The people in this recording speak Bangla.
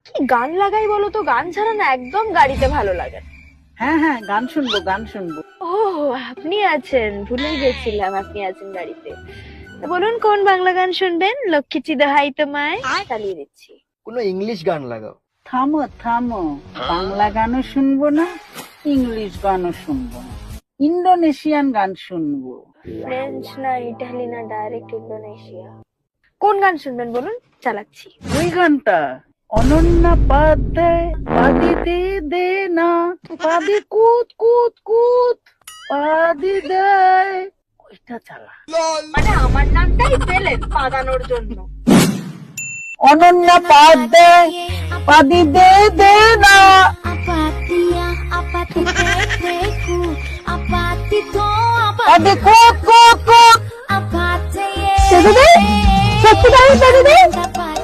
কি গান লাগাই বলো তো? গান ছাড়া না একদম গাড়িতে ভালো লাগে না। হ্যাঁ হ্যাঁ, গান শুনবো গান শুনবো। ও, আপনি আছেন, ভুলে গেছিলাম আপনি আছেন গাড়িতে। তা বলুন কোন বাংলা গান শুনবেন? লক্ষ্মী দোহাই তোমায় চালিয়ে দিচ্ছি। কোনো ইংলিশ গান লাগাও। থামো থামো, বাংলা গানও শুনবো না, ইংলিশ গানও শুনবো না, ইন্দোনেশিয়ান গান শুনবো। ফ্রেঞ্চ না ইটালি না ডাইরেক্ট ইন্দোনেশিয়া। কোন গান শুনবেন বলুন, চালাচ্ছি। ওই গানটা, অনন্যা পাদ দেয় পাদি দে দে না, পাদি কুত কুত কুত পাদি দেয়, ওইটা চালা। মানে আমার নামটাই পেলেন পাগানোর জন্য। অনন্যা পাদ দেয় পাদি দে দে না। পাদি কুত কুত কুত। সত্যি তাই, সত্যি তাই।